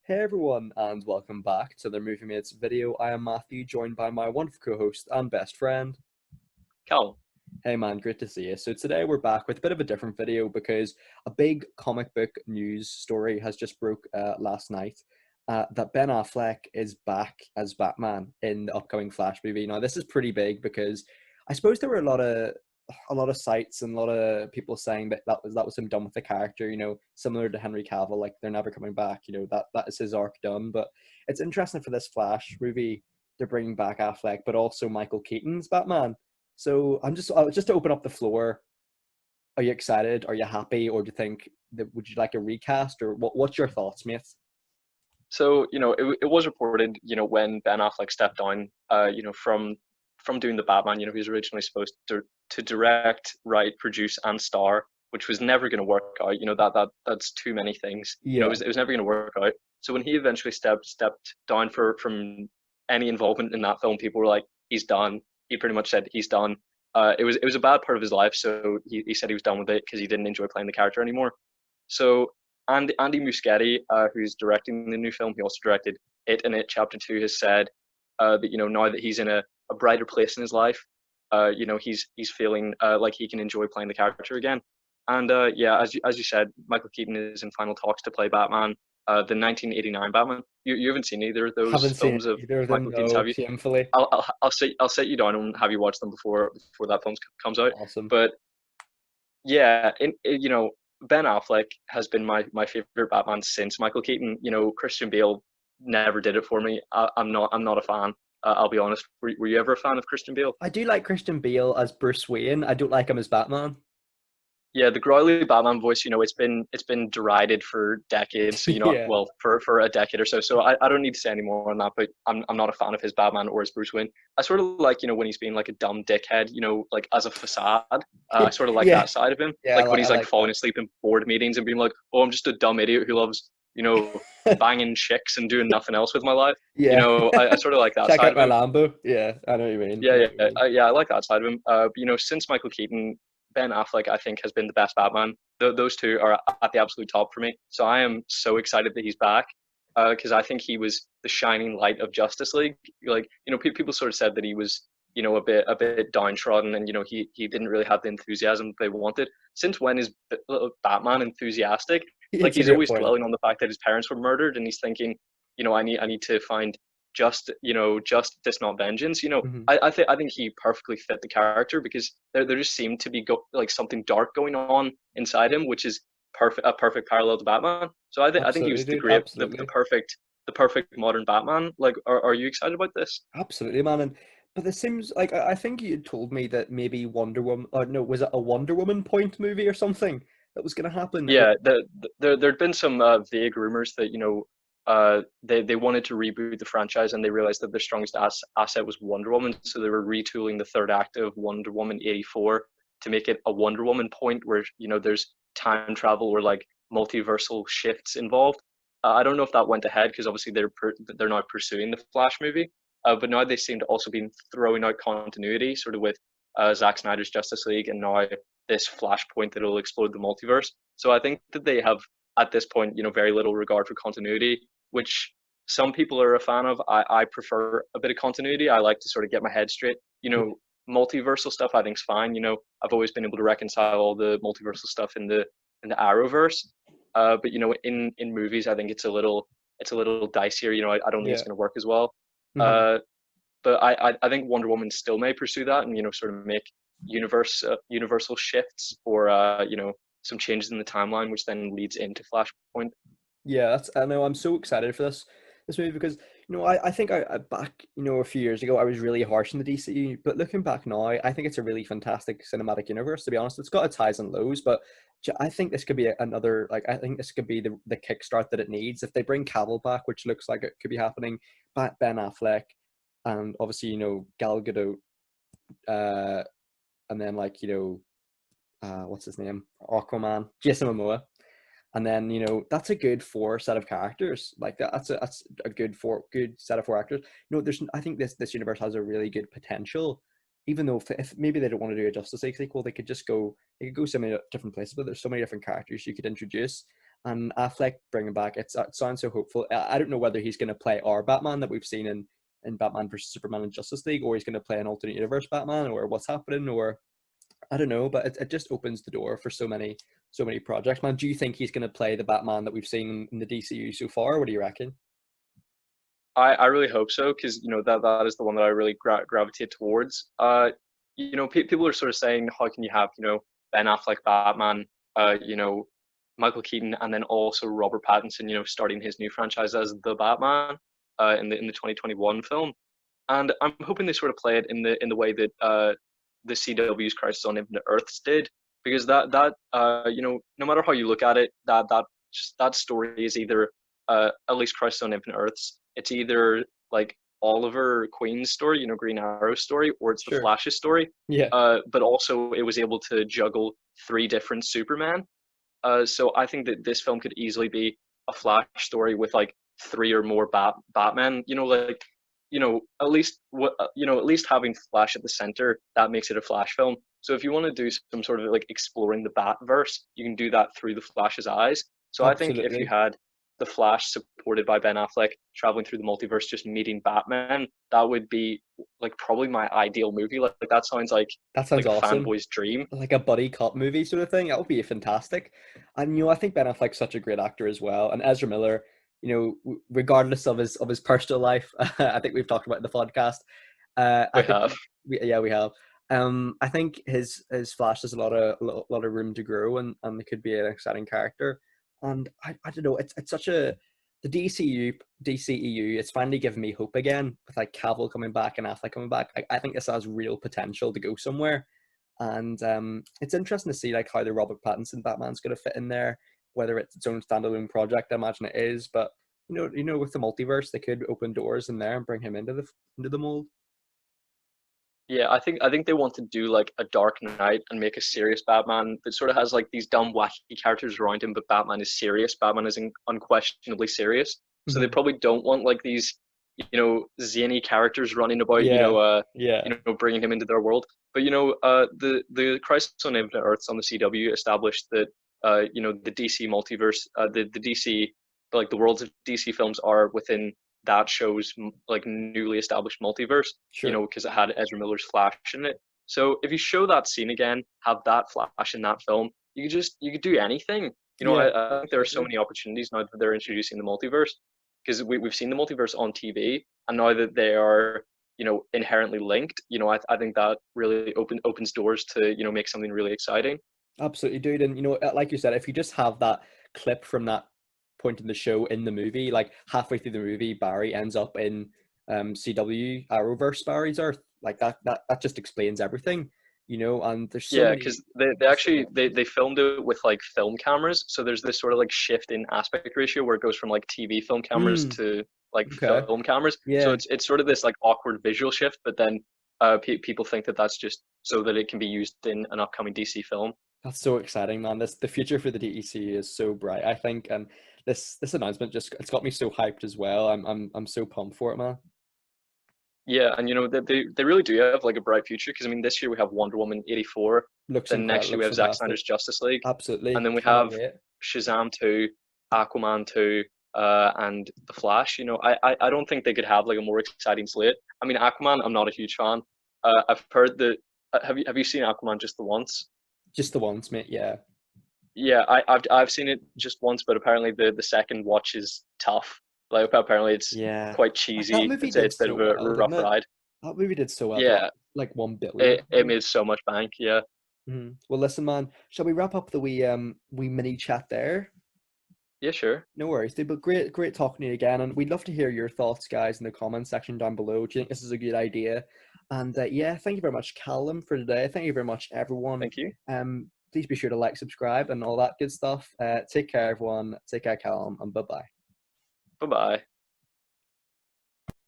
Hey everyone, and welcome back to the Movie Mates video. I am Matthew, joined by my wonderful co-host and best friend. Cal. Hey man, great to see you. So today we're back with a bit of a different video because a big comic book news story has just broke last night that Ben Affleck is back as Batman in the upcoming Flash movie. Now this is pretty big because I suppose there were a lot of sites and a lot of people saying that that was him done with the character, similar to Henry Cavill, like they're never coming back, that is his arc done. But it's interesting for this Flash movie they're bringing back Affleck, but also Michael Keaton's Batman. So just to open up the floor. Are you excited? Are you happy, or do you think that would you like a recast, or what's your thoughts, mate? So, it was reported, when Ben Affleck stepped down, from doing the Batman, he was originally supposed to direct, write, produce, and star, which was never going to work out. That's too many things. Yeah, It was never going to work out. So when he eventually stepped down from any involvement in that film, people were like, he's done. He pretty much said he's done. It was a bad part of his life, so he said he was done with it because he didn't enjoy playing the character anymore. So Andy Muschietti, who's directing the new film, he also directed It and It Chapter Two, has said that now that he's in a brighter place in his life, he's feeling like he can enjoy playing the character again. And yeah, as you said, Michael Keaton is in final talks to play Batman, the 1989 Batman. You haven't seen either of those haven't seen films of either of them. Michael Keaton's, No, have you? shamefully. I'll set you down and have you watch them before that film comes out. Awesome. But yeah, Ben Affleck has been my favorite Batman since Michael Keaton. Christian Bale never did it for me. I'm not a fan. I'll be honest. Were you ever a fan of Christian Bale? I do like Christian Bale as Bruce Wayne. I don't like him as Batman. Yeah, the growly Batman voice, it's been derided for decades. So Yeah, well, for a decade or so. So I don't need to say any more on that. But I'm not a fan of his Batman or his Bruce Wayne. I sort of like when he's being like a dumb dickhead, like as a facade. I sort of like yeah, that side of him. yeah. Like when I he's like like falling asleep in board meetings and being like, "Oh, I'm just a dumb idiot who loves that. banging chicks and doing nothing else with my life." Yeah. I sort of like that Check side out of my him. Lambo. Yeah, I know what you mean. I Yeah, know yeah, what you mean. yeah, I like that side of him. Since Michael Keaton, Ben Affleck, I think, has been the best Batman. Those two are at the absolute top for me. So I am so excited that he's back because I think he was the shining light of Justice League. Like, people sort of said that he was, a bit downtrodden, and he didn't really have the enthusiasm they wanted. Since when is Batman enthusiastic? Like It's a he's great always point. dwelling on the fact that his parents were murdered, and he's thinking, I need to find justice, not vengeance. Hmm. I think he perfectly fit the character because there just seemed to be like something dark going on inside him, which is a perfect parallel to Batman. So I think he Absolutely, was the dude. great the Absolutely. perfect modern Batman. Like, are you excited about this? Absolutely, man. But this seems like I think you had told me that maybe Wonder Woman. No, was it a Wonder Woman point movie or something that was going to happen? Yeah, there'd been some vague rumors that they wanted to reboot the franchise, and they realized that their strongest asset was Wonder Woman, so they were retooling the third act of Wonder Woman 84 to make it a Wonder Woman point where there's time travel or like multiversal shifts involved. I don't know if that went ahead because obviously they're now pursuing the Flash movie, but now they seem to also be throwing out continuity, sort of with Zack Snyder's Justice League, and now this Flashpoint that will explode the multiverse. So I think that they have at this point, very little regard for continuity, which some people are a fan of. I prefer a bit of continuity. I like to sort of get my head straight. Multiversal stuff I think's fine. I've always been able to reconcile all the multiversal stuff in the Arrowverse. But in movies, I think it's a little dicier. I don't think it's Yeah. going to work as well. Hmm. Uh, but I think Wonder Woman still may pursue that and sort of make universal shifts or some changes in the timeline, which then leads into Flashpoint. Yeah, I know I'm so excited for this movie because I think I back a few years ago I was really harsh on the DCU, but looking back now I think it's a really fantastic cinematic universe. To be honest, it's got its highs and lows, but I think this could be another, like, I think this could be the kickstart that it needs if they bring Cavill back, which looks like it could be happening. Ben Affleck, and obviously Gal Gadot, uh, and then like what's his name, Aquaman, Jason Momoa. And then that's a good four set of characters. Like that's a good set of four actors. There's I think this universe has a really good potential. Even though if maybe they don't want to do a Justice League sequel, they could go so many different places. But there's so many different characters you could introduce. and Affleck bringing back it sounds so hopeful. I don't know whether he's going to play our Batman that we've seen in Batman versus Superman and Justice League, or he's going to play an alternate universe Batman, or what's happening, or I don't know. But it just opens the door for so many projects. Man, do you think he's going to play the Batman that we've seen in the DCU so far? What do you reckon? I really hope so, because that is the one that I really gravitate towards. People are sort of saying, how can you have Ben Affleck Batman, Michael Keaton, and then also Robert Pattinson, starting his new franchise as the Batman in the 2021 film. And I'm hoping they sort of play it in the way that the CW's Crisis on Infinite Earths did, because no matter how you look at it, that story is either at least Crisis on Infinite Earths, it's either like Oliver Queen's story, Green Arrow's story, or it's the Sure. Flash's story. Yeah. But also it was able to juggle three different Superman. So I think that this film could easily be a Flash story with like three or more Batman. At least having Flash at the center, that makes it a Flash film. So if you want to do some sort of like exploring the Batverse, you can do that through the Flash's eyes. So I think if you Absolutely. had the Flash supported by Ben Affleck traveling through the multiverse, just meeting Batman, that would be like probably my ideal movie. Like that sounds That sounds like a awesome. fanboy's dream. Like a buddy cop movie sort of thing. That would be fantastic. And I think Ben Affleck's such a great actor as well. And Ezra Miller, regardless of his personal life, I think we've talked about in the podcast. I We think have. yeah, we have. I think his Flash has a lot of room to grow, and it could be an exciting character. And I don't know, it's such a the DCEU. It's finally given me hope again with like Cavill coming back and Affleck coming back. I think this has real potential to go somewhere, and it's interesting to see like how the Robert Pattinson Batman's going to fit in there. Whether it's its own standalone project, I imagine it is, but with the multiverse, they could open doors in there and bring him into the mold. Yeah, I think they want to do like a Dark Knight and make a serious Batman that sort of has like these dumb wacky characters around him, but Batman is serious. Batman is unquestionably serious. So they Mhm. probably don't want like these, zany characters running about, Yeah, yeah, bringing him into their world. But the Crisis on Infinite Earths on the CW established that the DC multiverse, the DC, like the worlds of DC films are within that show's like newly established multiverse, sure. because it had Ezra Miller's Flash in it. So if you show that scene again, have that Flash in that film, you could do anything. Yeah, I think there are so absolutely. many opportunities now that they're introducing the multiverse, because we've seen the multiverse on TV, and now that they are inherently linked, I think that really opens doors to make something really exciting. Absolutely, dude. And like you said, if you just have that clip from that point in the show in the movie, like halfway through the movie, Barry ends up in CW Arrowverse Barry's Earth. Like that just explains everything, and there's so Yeah, many because they so many actually they opportunities. filmed it with like film cameras, so there's this sort of like shift in aspect ratio where it goes from like TV film cameras Mm, to like okay. film cameras. So Yeah, it's sort of this like awkward visual shift, but then people think that that's just so that it can be used in an upcoming DC film. that's so exciting, man. The future for the DEC is so bright, I think, and this announcement just it's got me so hyped as well. I'm so pumped for it, man. Yeah, and they really do have like a bright future, because I mean this year we have Wonder Woman 84, Looks then incredible. next year we Looks have Zack fantastic. Snyder's Justice League, and Absolutely. then we Cannot have wait. Shazam 2, Aquaman 2, and The Flash. I don't think they could have like a more exciting slate. I mean Aquaman, I'm not a huge fan. I've heard that. Have you seen Aquaman just the once? Just the once, mate. Yeah. Yeah, I've seen it just once, but apparently the second watch is tough. Like apparently it's Yeah. quite Like that cheesy. movie It's did it's a bit so of a well, didn't rough it? ride. That movie did so well. Dropped Yeah, like 1 billion, I it think. made so much bank. Yeah. Well, listen, man. Shall we wrap up the wee mini chat there? Yeah, sure. No worries, dude. But great talking to you again, and we'd love to hear your thoughts, guys, in the comments section down below. Do you think this is a good idea? And yeah, thank you very much, Callum, for today. Thank you very much, everyone. Thank you. Please be sure to like, subscribe, and all that good stuff. Take care, everyone. Take care, Callum, and bye bye. Bye bye.